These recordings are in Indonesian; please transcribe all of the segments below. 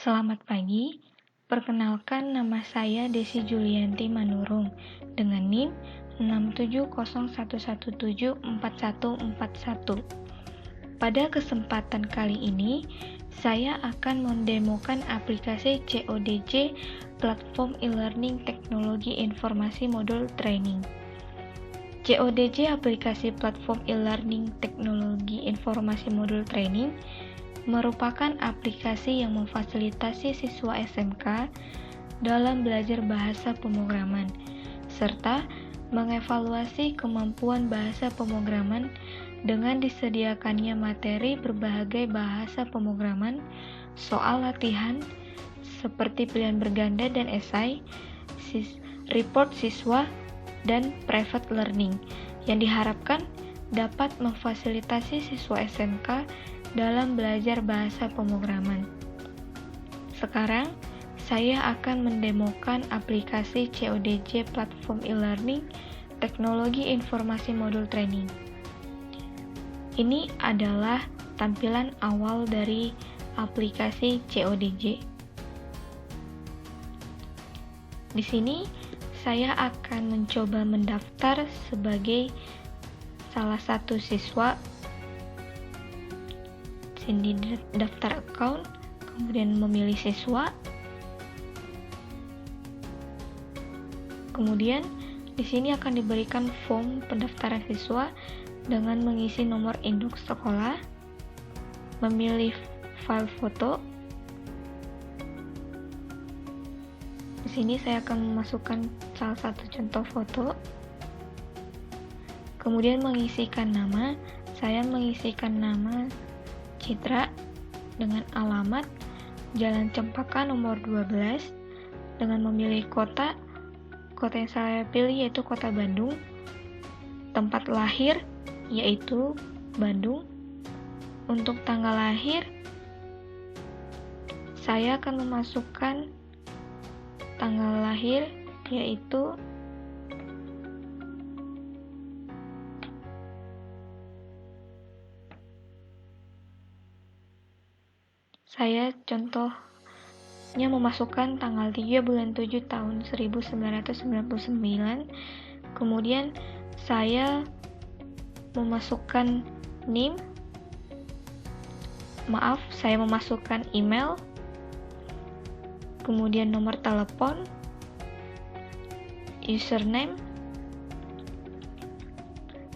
Selamat pagi, perkenalkan nama saya Desi Julianti Manurung dengan NIM 67011174141. Pada kesempatan kali ini, saya akan mendemokan aplikasi CODJ Platform E-Learning Teknologi Informasi Modul Training. CODJ aplikasi Platform E-Learning Teknologi Informasi Modul Training merupakan aplikasi yang memfasilitasi siswa SMK dalam belajar bahasa pemrograman, serta mengevaluasi kemampuan bahasa pemrograman dengan disediakannya materi berbagai bahasa pemrograman, soal latihan, seperti pilihan berganda dan esai, report siswa, dan private learning, yang diharapkan dapat memfasilitasi siswa SMK dalam belajar bahasa pemrograman. Sekarang, saya akan mendemokan aplikasi CODJ Platform E-Learning Teknologi Informasi Modul Training. Ini adalah tampilan awal dari aplikasi CODJ. Di sini, saya akan mencoba mendaftar sebagai salah satu siswa. Sini daftar account, kemudian memilih siswa. Kemudian di sini akan diberikan form pendaftaran siswa dengan mengisi nomor induk sekolah, memilih file foto. Di sini saya akan memasukkan salah satu contoh foto. Kemudian mengisikan nama, saya mengisikan nama Citra dengan alamat Jalan Cempaka nomor 12 dengan memilih kota yang saya pilih yaitu kota Bandung, tempat lahir yaitu Bandung. Untuk tanggal lahir saya akan memasukkan tanggal lahir yaitu saya contohnya memasukkan tanggal 3 bulan 7 tahun 1999. Kemudian saya memasukkan NIM. Saya memasukkan email. Kemudian nomor telepon, username.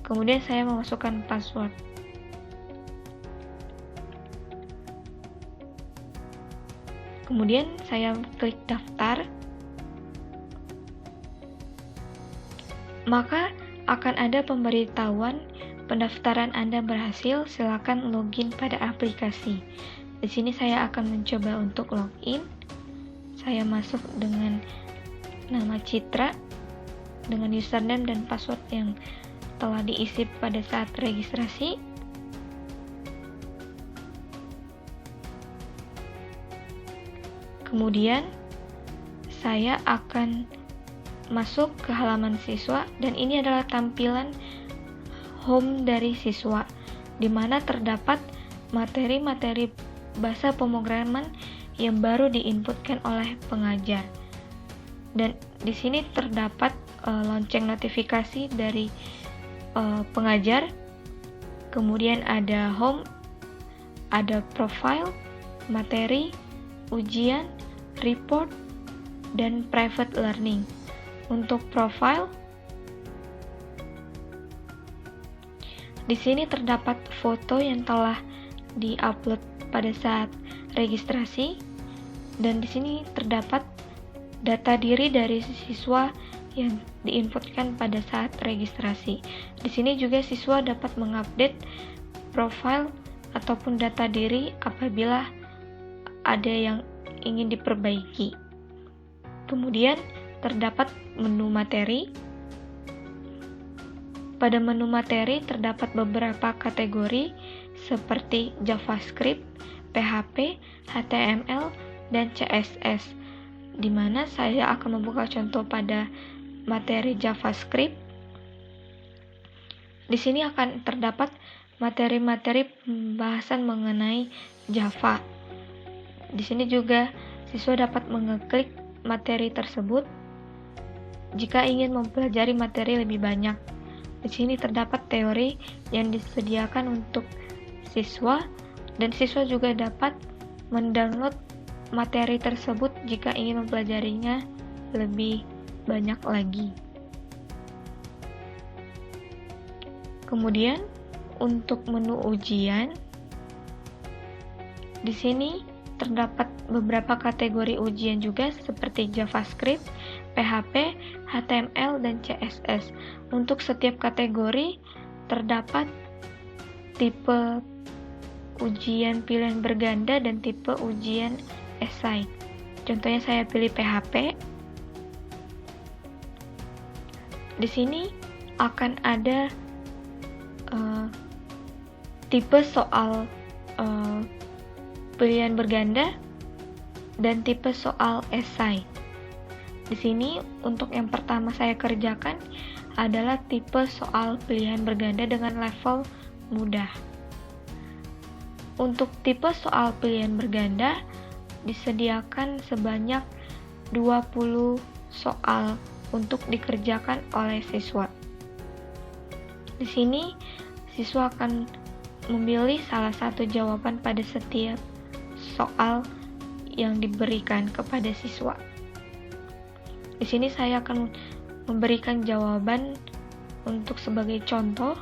Kemudian saya memasukkan password. Kemudian saya klik daftar, maka akan ada pemberitahuan pendaftaran Anda berhasil, silakan login pada aplikasi. Di sini saya akan mencoba untuk login. Saya masuk dengan nama Citra, dengan username dan password yang telah diisi pada saat registrasi. Kemudian saya akan masuk ke halaman siswa dan ini adalah tampilan home dari siswa, di mana terdapat materi-materi bahasa pemrograman yang baru diinputkan oleh pengajar. Dan di sini terdapat lonceng notifikasi dari pengajar. Kemudian ada home, ada profile, materi, ujian, report, dan private learning. Untuk profile, di sini terdapat foto yang telah diupload pada saat registrasi, dan di sini terdapat data diri dari siswa yang diinputkan pada saat registrasi. Di sini juga siswa dapat mengupdate profile ataupun data diri apabila ada yang ingin diperbaiki. Kemudian terdapat menu materi. Pada menu materi terdapat beberapa kategori seperti JavaScript, PHP, HTML, dan CSS, di mana saya akan membuka contoh pada materi JavaScript. Di sini akan terdapat materi-materi pembahasan mengenai Java. Di sini juga siswa dapat mengeklik materi tersebut jika ingin mempelajari materi lebih banyak. Di sini terdapat teori yang disediakan untuk siswa, dan siswa juga dapat mendownload materi tersebut jika ingin mempelajarinya lebih banyak lagi. Kemudian untuk menu ujian, di sini terdapat beberapa kategori ujian juga seperti JavaScript, PHP, HTML, dan CSS. Untuk setiap kategori terdapat tipe ujian pilihan berganda dan tipe ujian esai. Contohnya saya pilih PHP. Di sini akan ada tipe soal pilihan berganda dan tipe soal esai. Di sini untuk yang pertama saya kerjakan adalah tipe soal pilihan berganda dengan level mudah. Untuk tipe soal pilihan berganda disediakan sebanyak 20 soal untuk dikerjakan oleh siswa. Di sini siswa akan memilih salah satu jawaban pada setiap soal yang diberikan kepada siswa. Di sini saya akan memberikan jawaban untuk sebagai contoh.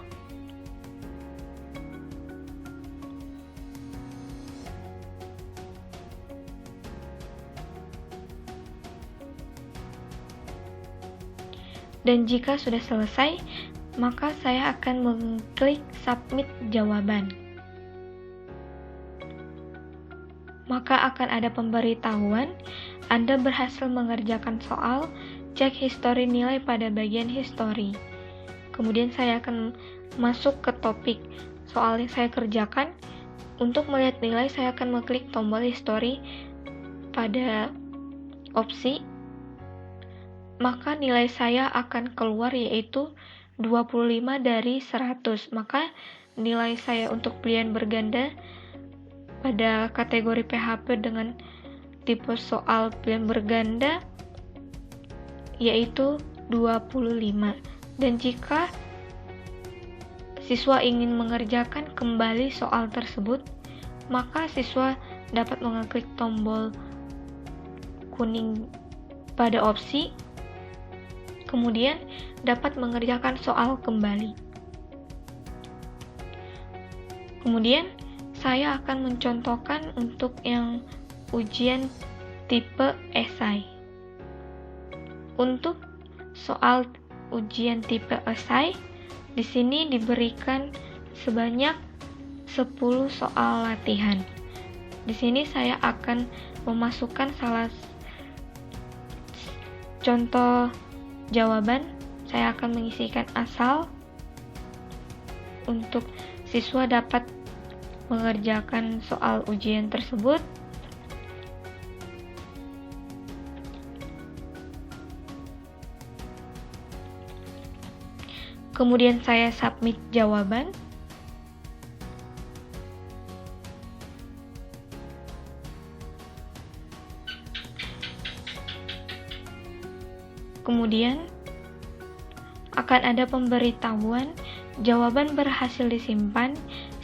Dan jika sudah selesai, maka saya akan mengklik submit jawaban. Maka akan ada pemberitahuan Anda berhasil mengerjakan soal, cek histori nilai pada bagian histori. Kemudian saya akan masuk ke topik soal yang saya kerjakan. Untuk melihat nilai, saya akan mengklik tombol histori pada opsi. Maka nilai saya akan keluar yaitu 25 dari 100. Maka nilai saya untuk pilihan berganda pada kategori PHP dengan tipe soal pilihan berganda yaitu 25. Dan jika siswa ingin mengerjakan kembali soal tersebut, maka siswa dapat mengklik tombol kuning pada opsi, kemudian dapat mengerjakan soal kembali. Kemudian saya akan mencontohkan untuk yang ujian tipe esai. Untuk soal ujian tipe esai, di sini diberikan sebanyak 10 soal latihan. Di sini saya akan memasukkan salah contoh jawaban. Saya akan mengisikan asal untuk siswa dapat mengerjakan soal ujian tersebut. Kemudian saya submit jawaban. Kemudian akan ada pemberitahuan jawaban berhasil disimpan.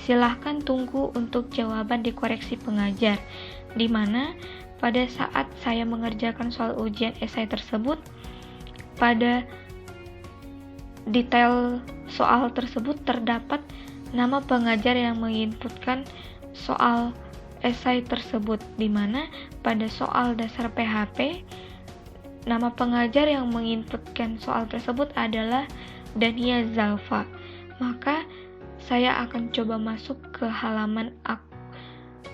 Silahkan tunggu untuk jawaban dikoreksi pengajar, di mana pada saat saya mengerjakan soal ujian esai tersebut, pada detail soal tersebut terdapat nama pengajar yang menginputkan soal esai tersebut, di mana pada soal dasar PHP nama pengajar yang menginputkan soal tersebut adalah Dania Zalfa. Maka saya akan coba masuk ke halaman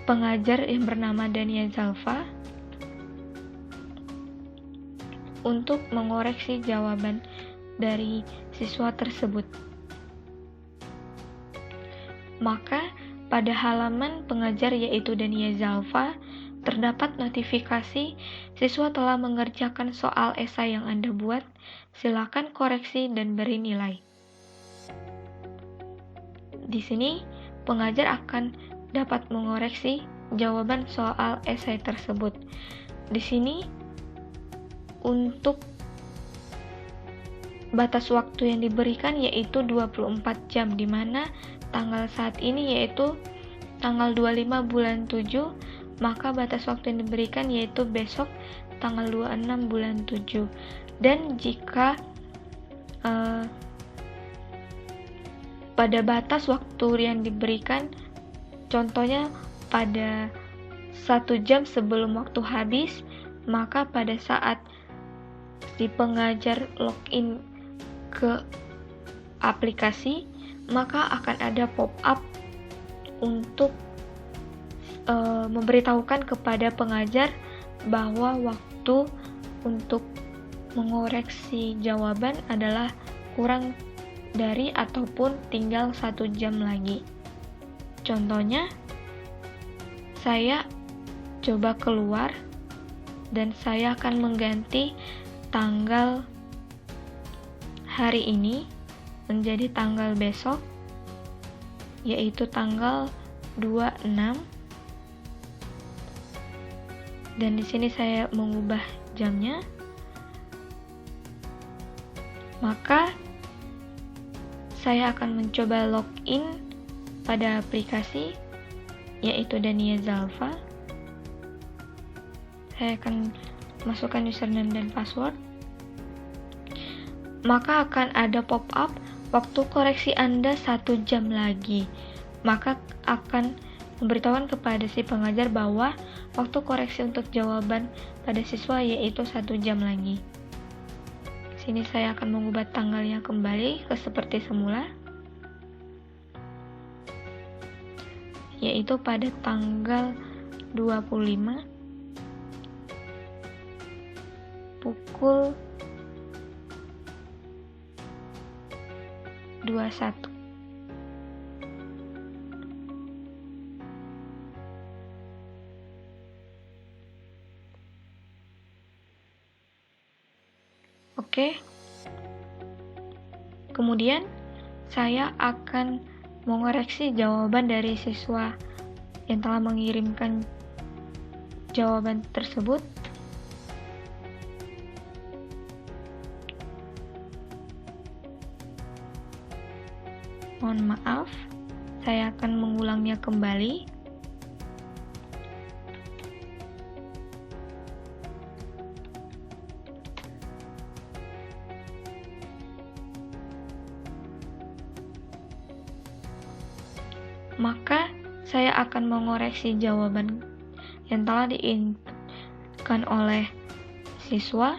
pengajar yang bernama Dania Zalfa untuk mengoreksi jawaban dari siswa tersebut. Maka pada halaman pengajar yaitu Dania Zalfa terdapat notifikasi siswa telah mengerjakan soal esai yang Anda buat. Silakan koreksi dan beri nilai. Di sini pengajar akan dapat mengoreksi jawaban soal esai tersebut. Di sini untuk batas waktu yang diberikan yaitu 24 jam, di mana tanggal saat ini yaitu tanggal 25 bulan 7, maka batas waktu yang diberikan yaitu besok tanggal 26 bulan 7. Dan jika pada batas waktu yang diberikan, contohnya pada 1 jam sebelum waktu habis, maka pada saat si pengajar login ke aplikasi, maka akan ada pop-up untuk memberitahukan kepada pengajar bahwa waktu untuk mengoreksi jawaban adalah kurang dari ataupun tinggal 1 jam lagi. Contohnya, saya coba keluar dan saya akan mengganti tanggal hari ini menjadi tanggal besok, yaitu tanggal 26. Dan di sini saya mengubah jamnya. Maka saya akan mencoba login pada aplikasi yaitu Dania Zalfa. Saya akan masukkan username dan password. Maka akan ada pop-up waktu koreksi Anda 1 jam lagi. Maka akan memberitahukan kepada si pengajar bahwa waktu koreksi untuk jawaban pada siswa yaitu 1 jam lagi. Sini saya akan mengubah tanggalnya kembali ke seperti semula, yaitu pada tanggal 25 pukul 21. Oke. Kemudian saya akan mengoreksi jawaban dari siswa yang telah mengirimkan jawaban tersebut. Mohon maaf, saya akan mengulangnya kembali. Maka saya akan mengoreksi jawaban yang telah diinputkan oleh siswa.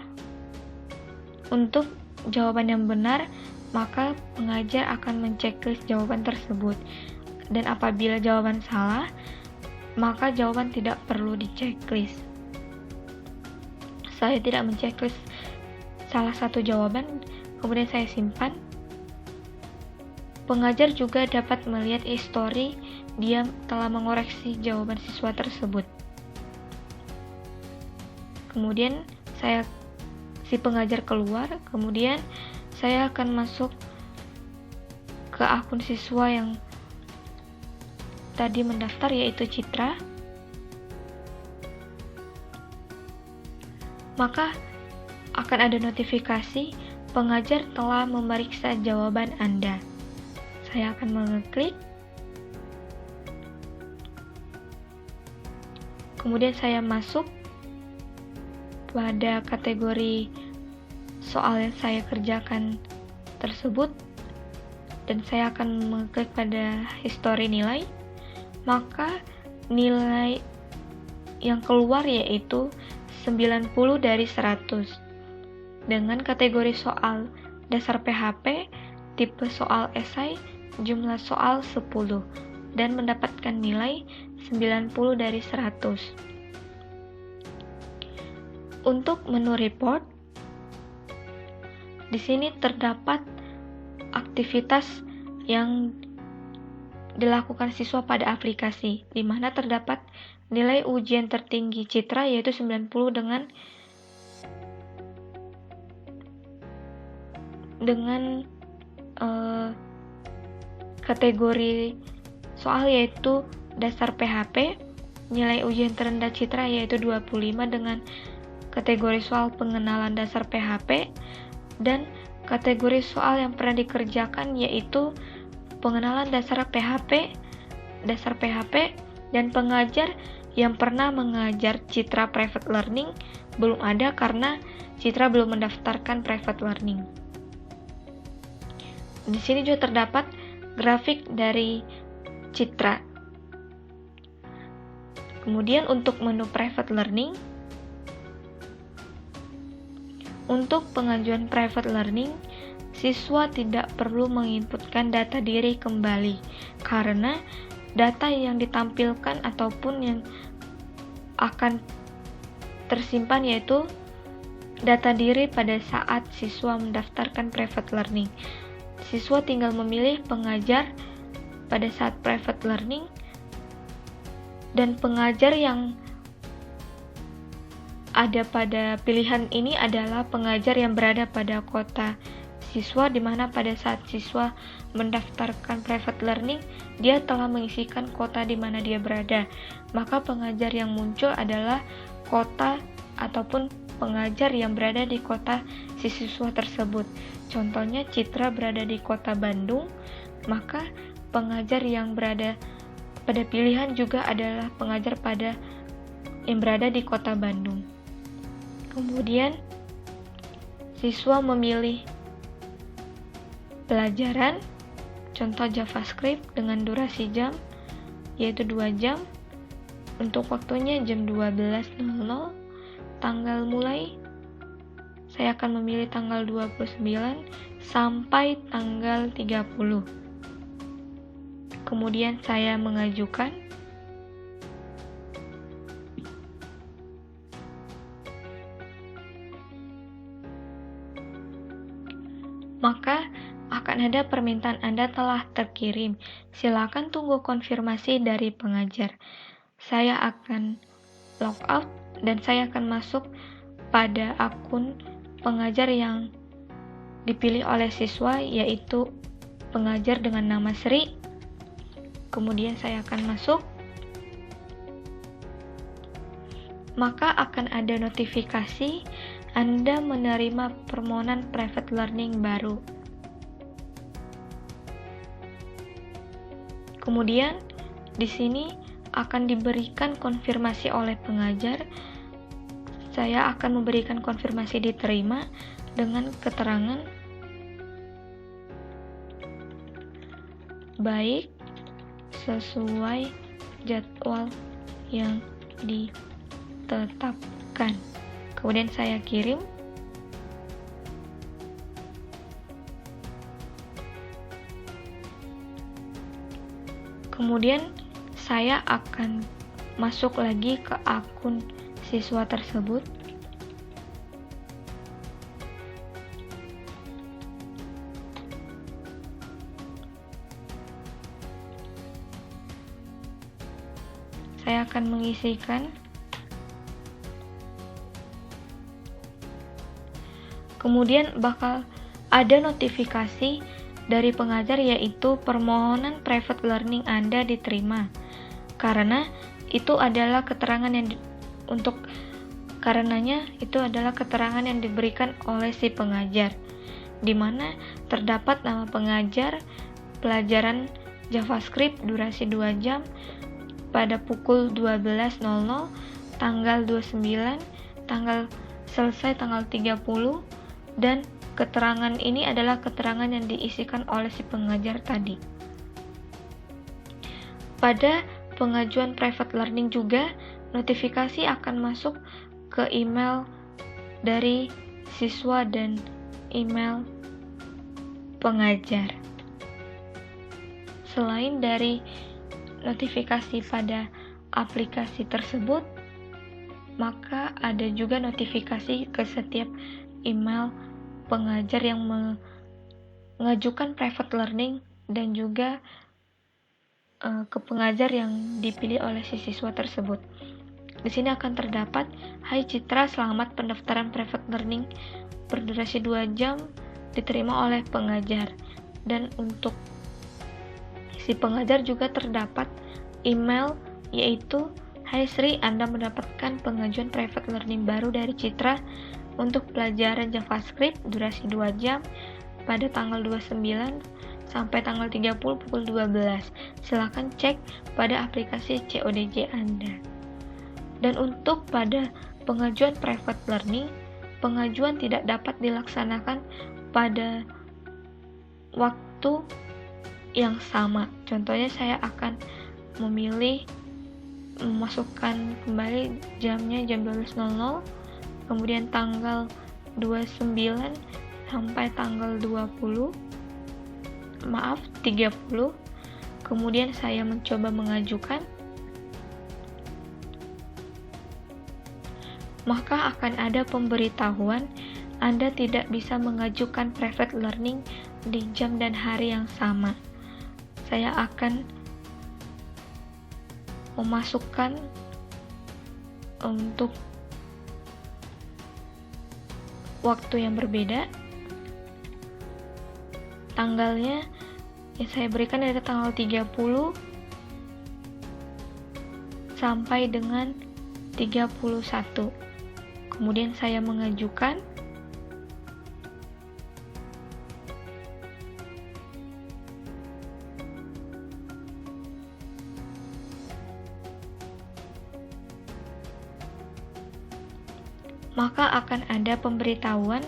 Untuk jawaban yang benar, maka pengajar akan menceklis jawaban tersebut. Dan apabila jawaban salah, maka jawaban tidak perlu diceklis. Saya tidak menceklis salah satu jawaban, kemudian saya simpan. Pengajar juga dapat melihat histori dia telah mengoreksi jawaban siswa tersebut. Kemudian si pengajar keluar, kemudian saya akan masuk ke akun siswa yang tadi mendaftar, yaitu Citra. Maka akan ada notifikasi pengajar telah memeriksa jawaban Anda. Saya akan mengeklik. Kemudian saya masuk pada kategori soal yang saya kerjakan tersebut dan saya akan mengeklik pada histori nilai. Maka nilai yang keluar yaitu 90 dari 100 dengan kategori soal dasar PHP, tipe soal esai, jumlah soal 10 dan mendapatkan nilai 90 dari 100. Untuk menu report, di sini terdapat aktivitas yang dilakukan siswa pada aplikasi, di mana terdapat nilai ujian tertinggi Citra yaitu 90 dengan kategori soal yaitu dasar PHP, nilai ujian terendah Citra yaitu 25 dengan kategori soal pengenalan dasar PHP, dan kategori soal yang pernah dikerjakan yaitu pengenalan dasar PHP, dan pengajar yang pernah mengajar Citra Private Learning belum ada karena Citra belum mendaftarkan private learning. Di sini juga terdapat grafik dari Citra. Kemudian untuk menu private learning, untuk pengajuan private learning, siswa tidak perlu menginputkan data diri kembali karena data yang ditampilkan ataupun yang akan tersimpan yaitu data diri pada saat siswa mendaftarkan private learning. Siswa tinggal memilih pengajar pada saat private learning, dan pengajar yang ada pada pilihan ini adalah pengajar yang berada pada kota siswa, di mana pada saat siswa mendaftarkan private learning, dia telah mengisikan kota di mana dia berada. Maka pengajar yang muncul adalah kota ataupun pengajar yang berada di kota si siswa tersebut. Contohnya Citra berada di kota Bandung, maka pengajar yang berada pada pilihan juga adalah pengajar yang berada di kota Bandung. Kemudian siswa memilih pelajaran, contoh JavaScript dengan durasi jam yaitu 2 jam. Untuk waktunya jam 12.00. Tanggal mulai saya akan memilih tanggal 29 sampai tanggal 30. Kemudian saya mengajukan. Maka akan ada permintaan Anda telah terkirim. Silakan tunggu konfirmasi dari pengajar. Saya akan log out dan saya akan masuk pada akun pengajar yang dipilih oleh siswa, yaitu pengajar dengan nama Sri. Kemudian saya akan masuk. Maka akan ada notifikasi Anda menerima permohonan private learning baru. Kemudian di sini akan diberikan konfirmasi oleh pengajar. Saya akan memberikan konfirmasi diterima dengan keterangan baik sesuai jadwal yang ditetapkan. Kemudian saya kirim. Kemudian saya akan masuk lagi ke akun siswa tersebut. Saya akan mengisikan. Kemudian bakal ada notifikasi dari pengajar yaitu permohonan private learning Anda diterima. Karena itu adalah keterangan yang keterangan yang diberikan oleh si pengajar, di mana terdapat nama pengajar, pelajaran JavaScript durasi 2 jam pada pukul 12.00, tanggal 29, tanggal selesai tanggal 30, dan keterangan ini adalah keterangan yang diisikan oleh si pengajar tadi. Pada pengajuan private learning juga, notifikasi akan masuk ke email dari siswa dan email pengajar. Selain dari notifikasi pada aplikasi tersebut, maka ada juga notifikasi ke setiap email pengajar yang mengajukan private learning dan juga ke pengajar yang dipilih oleh si siswa tersebut. Di sini akan terdapat, "Hai Citra, selamat pendaftaran private learning berdurasi 2 jam diterima oleh pengajar." Dan untuk si pengajar juga terdapat email yaitu, Hai Sri, Anda mendapatkan pengajuan private learning baru dari Citra untuk pelajaran JavaScript durasi 2 jam pada tanggal 29 sampai tanggal 30 pukul 12. Silakan cek pada aplikasi CODJ Anda. Dan untuk pada pengajuan private learning, pengajuan tidak dapat dilaksanakan pada waktu yang sama. Contohnya saya akan memilih memasukkan kembali jamnya jam 12.00, kemudian tanggal 29 sampai tanggal 30, 30, kemudian saya mencoba mengajukan, maka akan ada pemberitahuan Anda tidak bisa mengajukan private learning di jam dan hari yang sama. Saya akan memasukkan untuk waktu yang berbeda. Tanggalnya yang saya berikan dari tanggal 30 sampai dengan 31. Kemudian saya mengajukan, maka akan ada pemberitahuan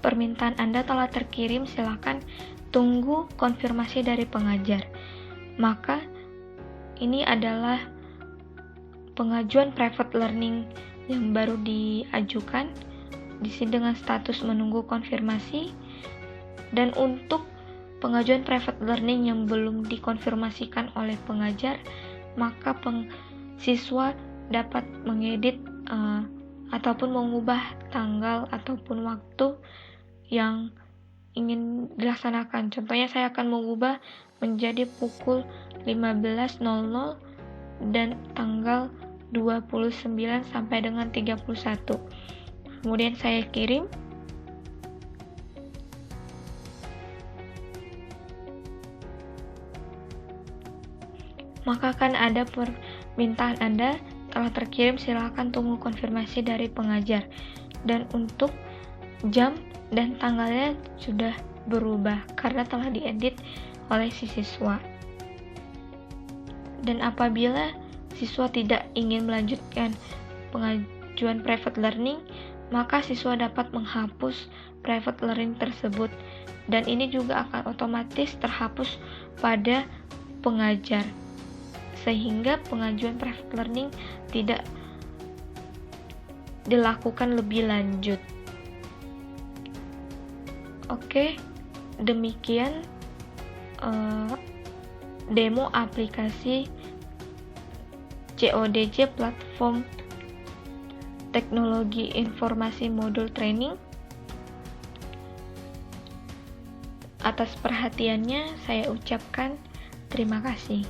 permintaan Anda telah terkirim, silakan tunggu konfirmasi dari pengajar. Maka ini adalah pengajuan private learning yang baru diajukan di sini dengan status menunggu konfirmasi. Dan untuk pengajuan private learning yang belum dikonfirmasikan oleh pengajar, maka siswa dapat mengedit ataupun mengubah tanggal ataupun waktu yang ingin dilaksanakan. Contohnya saya akan mengubah menjadi pukul 15.00 dan tanggal 29 sampai dengan 31. Kemudian saya kirim. Maka akan ada permintaan Anda telah terkirim, silakan tunggu konfirmasi dari pengajar. Dan untuk jam dan tanggalnya sudah berubah karena telah diedit oleh si siswa. Dan apabila siswa tidak ingin melanjutkan pengajuan private learning, maka siswa dapat menghapus private learning tersebut. Dan ini juga akan otomatis terhapus pada pengajar, sehingga pengajuan private learning tidak dilakukan lebih lanjut. Oke, demikian demo aplikasi CODJ Platform Teknologi Informasi Modul Training. Atas perhatiannya saya ucapkan terima kasih.